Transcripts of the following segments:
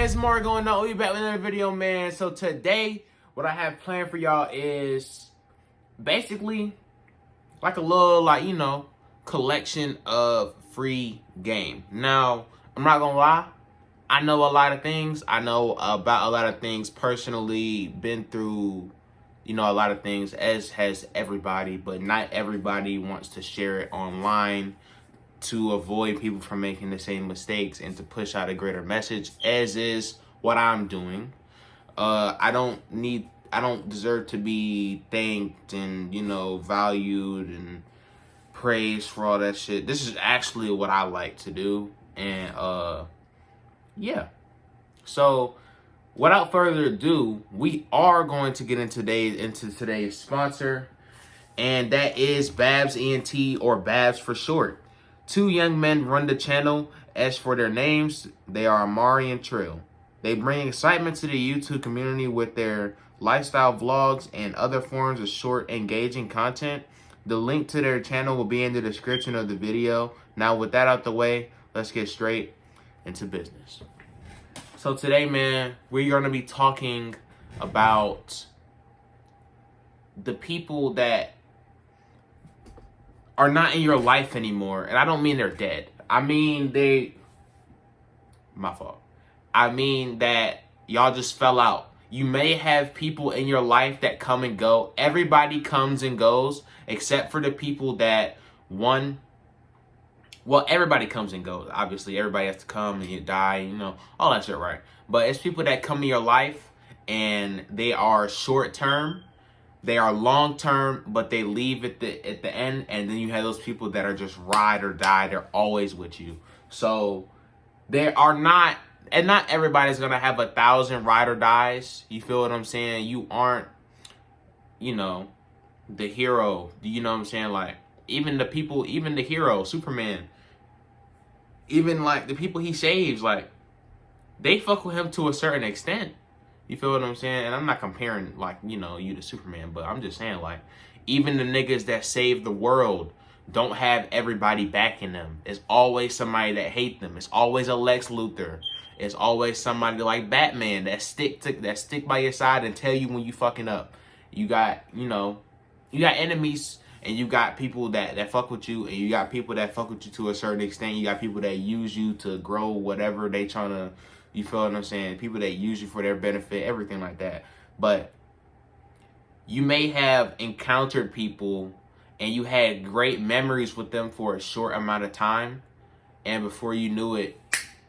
It's more going on. We back with another video, man. So today, what I have planned for y'all is basically like a little, collection of free game. Now, I'm not gonna lie. I know a lot of things. I know about a lot of things personally. Been through, a lot of things, as has everybody. But not everybody wants to share it online to avoid people from making the same mistakes and to push out a greater message, as is what I'm doing. I don't deserve to be thanked and, valued and praised for all that shit. This is actually what I like to do. And, yeah. So, without further ado, we are going to get into today's sponsor, and that is Babs ENT, or Babs for short. Two young men run the channel. As for their names, they are Amari and Trill. They bring excitement to the YouTube community with their lifestyle vlogs and other forms of short, engaging content. The link to their channel will be in the description of the video. Now, with that out the way, let's get straight into business. So today, man, we're going to be talking about the people that are not in your life anymore. And I don't mean they're dead. I mean my fault. I mean that y'all just fell out. You may have people in your life that come and go. Everybody comes and goes, except for the people that, everybody comes and goes. Obviously, everybody has to come and you die, all that shit, right? But it's people that come in your life and they are short term. They are long term, but they leave at the end, and then you have those people that are just ride or die. They're always with you. So there are not, and not everybody's gonna have 1,000 ride or dies. You feel what I'm saying? You aren't, the hero. You know what I'm saying? Like, even the people, even the hero, Superman, even like the people he saves, like, they fuck with him to a certain extent. You feel what I'm saying? And I'm not comparing, you to Superman, but I'm just saying, even the niggas that save the world don't have everybody backing them. It's always somebody that hate them. It's always a Lex Luthor. It's always somebody like Batman that stick by your side and tell you when you fucking up. You got, you got enemies, and you got people that fuck with you, and you got people that fuck with you to a certain extent. You got people that use you to grow whatever they trying to. You feel what I'm saying? People that use you for their benefit, everything like that. But you may have encountered people and you had great memories with them for a short amount of time, and before you knew it,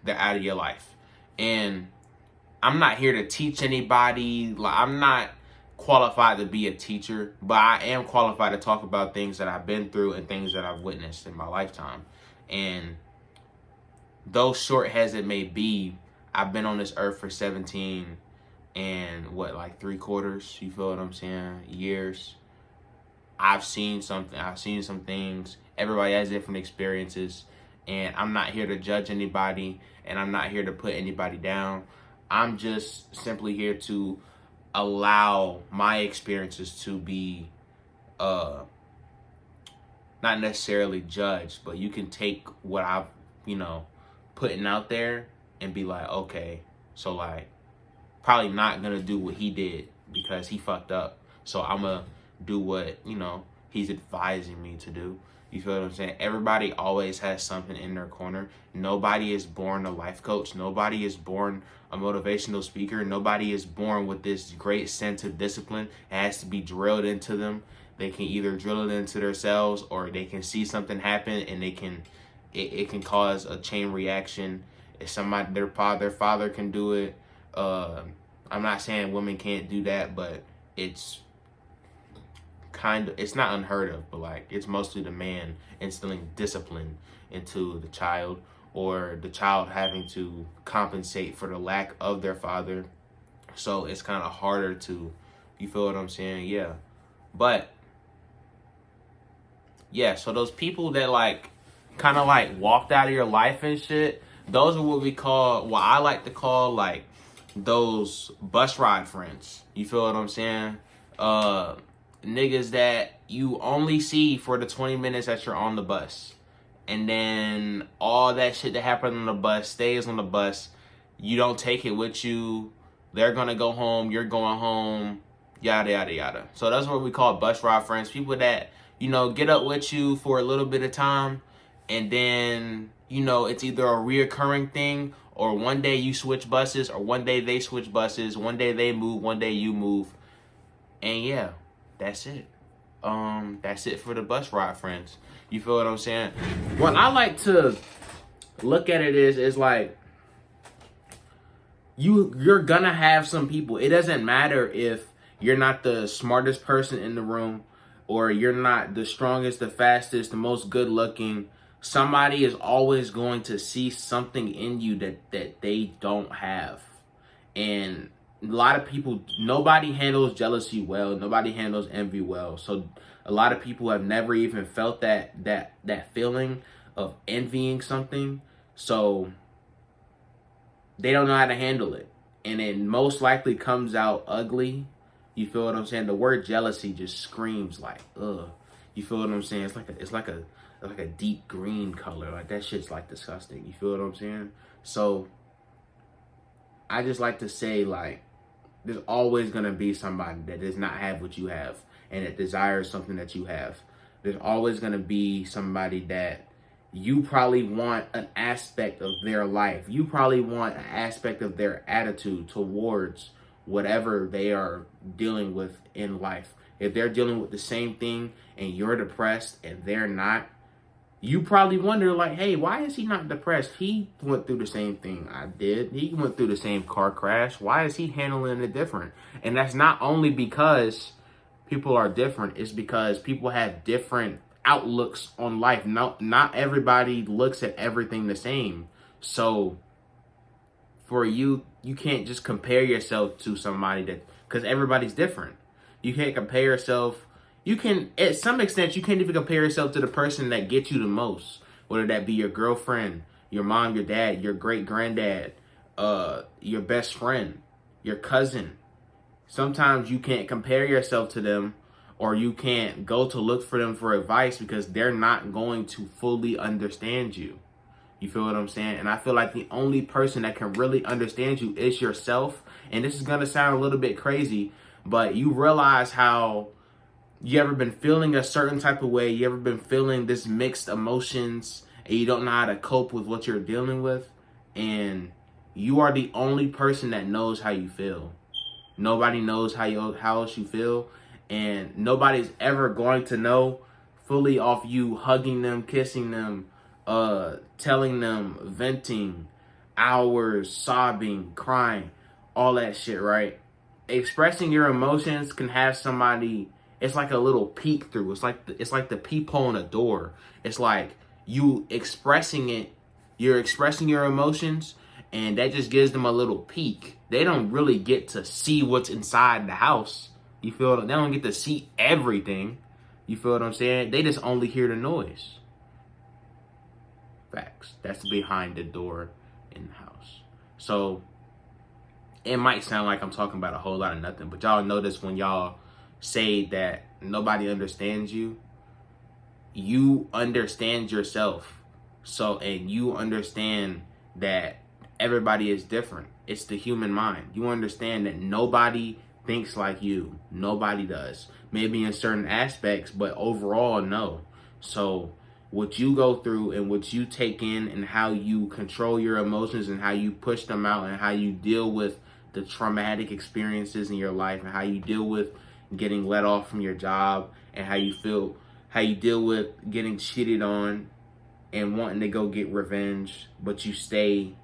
they're out of your life. And I'm not here to teach anybody. I'm not qualified to be a teacher, but I am qualified to talk about things that I've been through and things that I've witnessed in my lifetime. And though short as it may be, I've been on this earth for 17 and 3/4, you feel what I'm saying, years. I've seen something. I've seen some things. Everybody has different experiences, and I'm not here to judge anybody, and I'm not here to put anybody down. I'm just simply here to allow my experiences to be not necessarily judged, but you can take what I've, putting out there and be like, okay, so probably not gonna do what he did because he fucked up. So I'm gonna do what, he's advising me to do. You feel what I'm saying? Everybody always has something in their corner. Nobody is born a life coach. Nobody is born a motivational speaker. Nobody is born with this great sense of discipline. It has to be drilled into them. They can either drill it into themselves, or they can see something happen and it can cause a chain reaction. If somebody, their father can do it. I'm not saying women can't do that, but it's not unheard of, but it's mostly the man instilling discipline into the child, or the child having to compensate for the lack of their father. So it's kind of harder to, you feel what I'm saying? Yeah. But yeah, so those people that kind of walked out of your life and shit, those are what I like to call those bus ride friends. You feel what I'm saying? Niggas that you only see for the 20 minutes that you're on the bus. And then all that shit that happened on the bus stays on the bus. You don't take it with you. They're gonna go home. You're going home. Yada yada yada. So that's what we call bus ride friends. People that, get up with you for a little bit of time, and then it's either a reoccurring thing, or one day you switch buses, or one day they switch buses. One day they move. One day you move. And yeah, that's it. That's it for the bus ride friends. You feel what I'm saying? What I like to look at it is like, you're gonna have some people. It doesn't matter if you're not the smartest person in the room, or you're not the strongest, the fastest, the most good looking. Somebody is always going to see something in you that they don't have. And a lot of people, nobody handles jealousy well. Nobody handles envy well. So a lot of people have never even felt that feeling of envying something. So they don't know how to handle it. And it most likely comes out ugly. You feel what I'm saying? The word jealousy just screams like, ugh. You feel what I'm saying? It's like a deep green color. Like, that shit's like disgusting. You feel what I'm saying? So I just like to say, like, there's always gonna be somebody that does not have what you have, and that desires something that you have. There's always gonna be somebody that you probably want an aspect of their life. You probably want an aspect of their attitude towards whatever they are dealing with in life. If they're dealing with the same thing and you're depressed and they're not, you probably wonder, like, hey, why is he not depressed? He went through the same thing I did. He went through the same car crash. Why is he handling it different? And that's not only because people are different. It's because people have different outlooks on life. Not everybody looks at everything the same. So for you can't just compare yourself to somebody because everybody's different. You can't compare yourself. You can, at some extent, you can't even compare yourself to the person that gets you the most. Whether that be your girlfriend, your mom, your dad, your great granddad, your best friend, your cousin. Sometimes you can't compare yourself to them, or you can't go to look for them for advice because they're not going to fully understand you. You feel what I'm saying? And I feel like the only person that can really understand you is yourself. And this is going to sound a little bit crazy, but you realize how you ever been feeling a certain type of way, you ever been feeling this mixed emotions, and you don't know how to cope with what you're dealing with, and you are the only person that knows how you feel. Nobody knows how else you feel, and nobody's ever going to know fully off you hugging them, kissing them, telling them, venting, hours, sobbing, crying, all that shit, right? Expressing your emotions can have somebody, it's like a little peek through. It's like the peephole in a door. It's like you expressing it, you're expressing your emotions, and that just gives them a little peek. They don't really get to see what's inside the house. You feel? They don't get to see everything. You feel what I'm saying? They just only hear the noise. Facts. That's behind the door in the house. So it might sound like I'm talking about a whole lot of nothing, but y'all notice when y'all say that nobody understands you, you understand yourself. So, and you understand that everybody is different. It's the human mind. You understand that nobody thinks like you. Nobody does. Maybe in certain aspects, but overall, no. So what you go through and what you take in and how you control your emotions and how you push them out and how you deal with the traumatic experiences in your life and how you deal with getting let off from your job and how you deal with getting cheated on and wanting to go get revenge, but you stay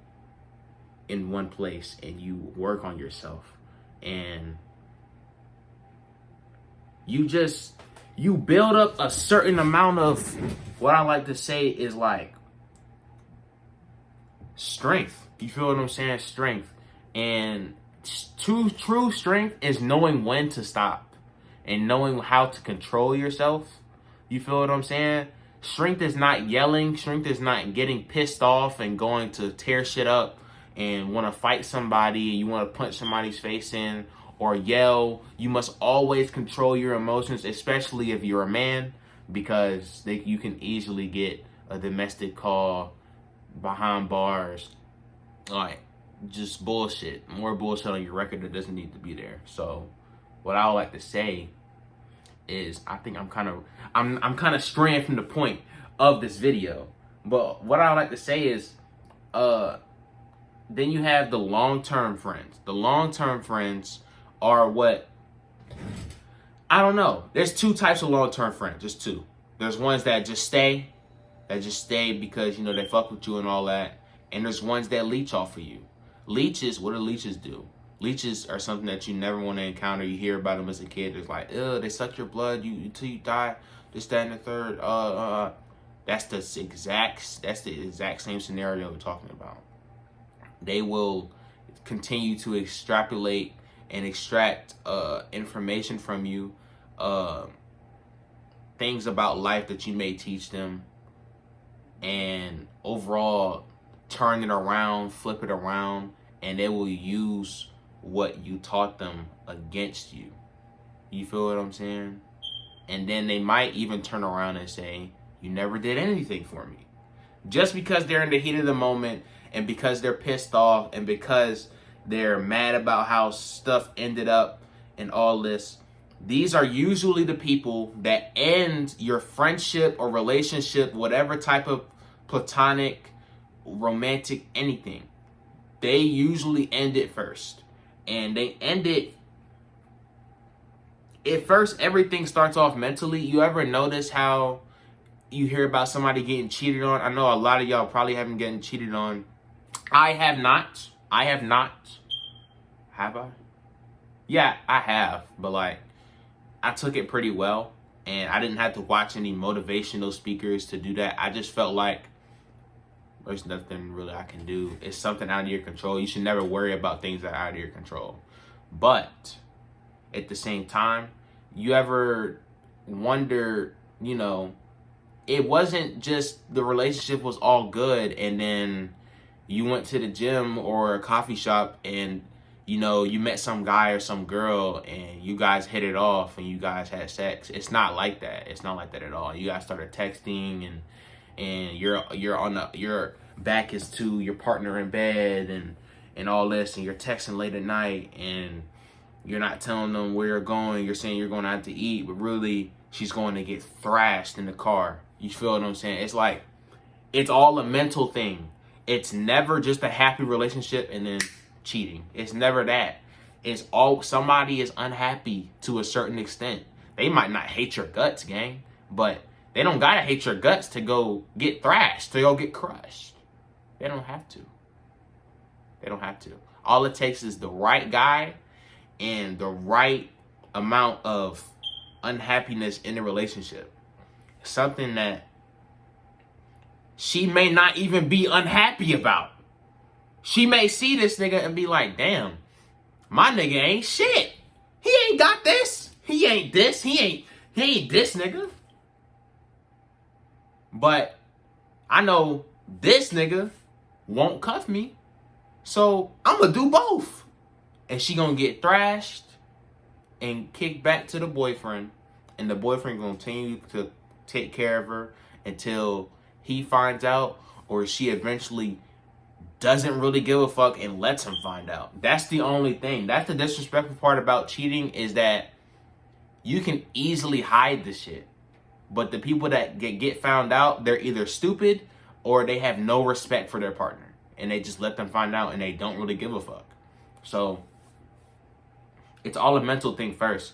in one place and you work on yourself and you build up a certain amount of, what I like to say is like strength. You feel what I'm saying? Strength. And true strength is knowing when to stop and knowing how to control yourself. You feel what I'm saying? Strength is not yelling. Strength is not getting pissed off and going to tear shit up and want to fight somebody and you want to punch somebody's face in or yell. You must always control your emotions, especially if you're a man, because you can easily get a domestic call behind bars. Like, just bullshit. More bullshit on your record that doesn't need to be there. So what I would like to say is I think I'm kind of straying from the point of this video. But what I would like to say is then you have the long-term friends. The long-term friends are what, I don't know. There's two types of long-term friends, just two. There's ones that just stay because, you know, they fuck with you and all that. And there's ones that leech off of you. Leeches, what do leeches do? Leeches are something that you never want to encounter. You hear about them as a kid. It's like, they suck your blood until you die. This, that, and the third. That's the exact same scenario we're talking about. They will continue to extrapolate and extract information from you, things about life that you may teach them, and overall turn it around, flip it around, and they will use what you taught them against you. You feel what I'm saying? And then they might even turn around and say, you never did anything for me. Just because they're in the heat of the moment, and because they're pissed off, and because they're mad about how stuff ended up and all this. These are usually the people that end your friendship or relationship, whatever type of platonic, romantic, anything. They usually end it first. And they end it, at first everything starts off mentally. You ever notice how you hear about somebody getting cheated on? I know a lot of y'all probably haven't gotten cheated on. I have not. Have I? Yeah, I have. But like, I took it pretty well. And I didn't have to watch any motivational speakers to do that. I just felt like there's nothing really I can do. It's something out of your control. You should never worry about things that are out of your control. But at the same time, you ever wonder, you know, it wasn't just the relationship was all good and then you went to the gym or a coffee shop and, you know, you met some guy or some girl and you guys hit it off and you guys had sex. It's not like that. It's not like that at all. You guys started texting and your back is to your partner in bed and all this, and you're texting late at night and you're not telling them where you're going. You're saying you're going out to eat, but really she's going to get thrashed in the car. You feel what I'm saying? It's like, it's all a mental thing. It's never just a happy relationship and then cheating. It's never that. It's all, somebody is unhappy to a certain extent. They might not hate your guts, gang, but they don't gotta hate your guts to go get thrashed, to go get crushed. They don't have to. They don't have to. All it takes is the right guy and the right amount of unhappiness in the relationship. Something that she may not even be unhappy about. She may see this nigga and be like, damn, my nigga ain't shit. He ain't got this. He ain't this. He ain't this nigga. But I know this nigga won't cuff me. So I'm going to do both. And she going to get thrashed and kicked back to the boyfriend. And the boyfriend going to continue to take care of her until he finds out, or she eventually doesn't really give a fuck and lets him find out. That's the only thing. That's the disrespectful part about cheating, is that you can easily hide the shit. But the people that get found out, they're either stupid or they have no respect for their partner. And they just let them find out and they don't really give a fuck. So it's all a mental thing first.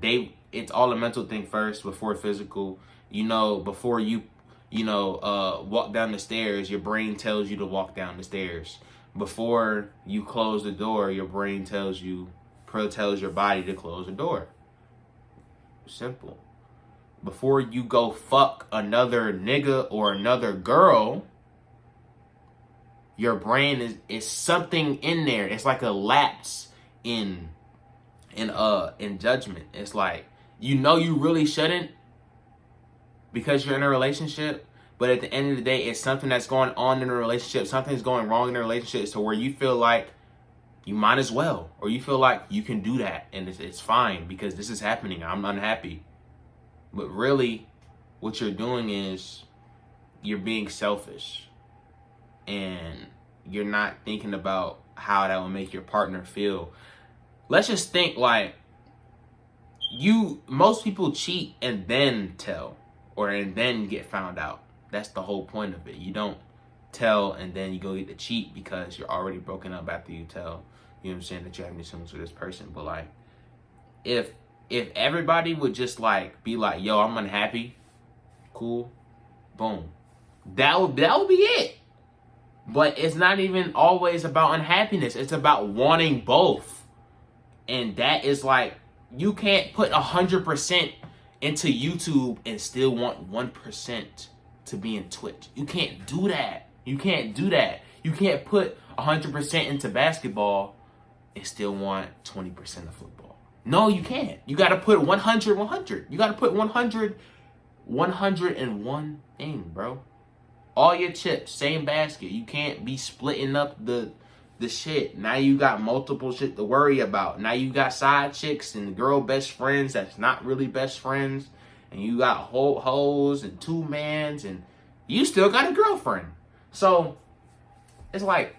It's all a mental thing first before physical. You know, before you walk down the stairs, your brain tells you to walk down the stairs. Before you close the door, your brain tells your body to close the door. Simple. Before you go fuck another nigga or another girl, your brain is something in there. It's like a lapse in judgment. It's like, you know, you really shouldn't, because you're in a relationship, but at the end of the day, it's something that's going on in a relationship. Something's going wrong in a relationship, so where you feel like you might as well, or you feel like you can do that and it's fine because this is happening. I'm unhappy. But really, what you're doing is you're being selfish. And you're not thinking about how that will make your partner feel. Let's just think like most people cheat and then tell, or and then get found out. That's the whole point of it. You don't tell and then you go get to cheat because you're already broken up after you tell. You know what I'm saying, that you're having feelings with this person. But like, if everybody would just like be like, yo, I'm unhappy, cool, boom, that would be it. But it's not even always about unhappiness. It's about wanting both. And that is like, you can't put 100% into YouTube and still want 1% to be in Twitch. You can't do that. You can't do that. You can't put 100% into basketball and still want 20% of football. No, you can't. You got to put 100, 100. You got to put 100, 101 thing, bro. All your chips, same basket. You can't be splitting up the shit. Now you got multiple shit to worry about. Now you got side chicks and girl best friends that's not really best friends. And you got hoes and two mans and you still got a girlfriend. So it's like,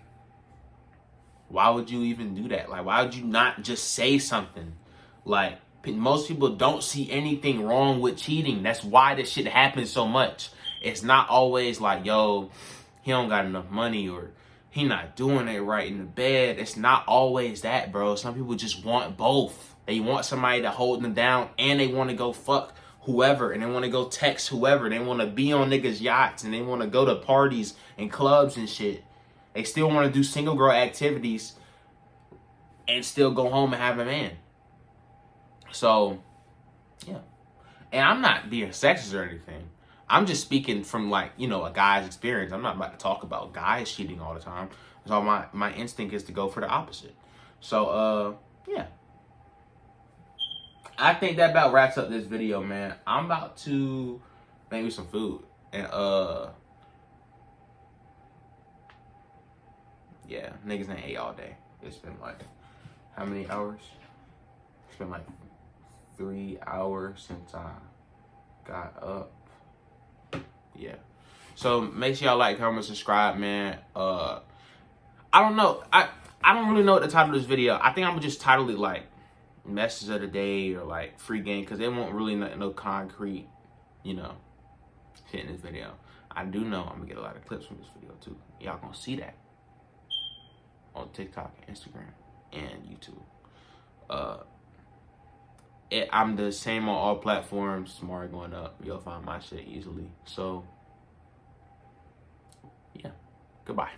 why would you even do that? Like, why would you not just say something? Like, most people don't see anything wrong with cheating. That's why this shit happens so much. It's not always like, yo, he don't got enough money or he not doing it right in the bed. It's not always that, bro. Some people just want both. They want somebody to hold them down and they want to go fuck whoever and they want to go text whoever. They want to be on niggas' yachts and they want to go to parties and clubs and shit. They still want to do single girl activities and still go home and have a man. So, yeah. And I'm not being sexist or anything. I'm just speaking from like, you know, a guy's experience. I'm not about to talk about guys cheating all the time. So my instinct is to go for the opposite. So, yeah. I think that about wraps up this video, man. I'm about to make me some food. And, yeah, niggas ain't ate all day. It's been like, how many hours? It's been like 3 hours since I got up. Yeah. So make sure y'all like, comment, subscribe, man. I don't know. I don't really know what the title of this video. I think I'm gonna just title it like message of the day or like free game because they won't really no concrete, you know, shit in this video. I do know I'm gonna get a lot of clips from this video too. Y'all gonna see that on TikTok, Instagram, and YouTube. I'm the same on all platforms. Tomorrow going up. You'll find my shit easily. So, yeah. Goodbye.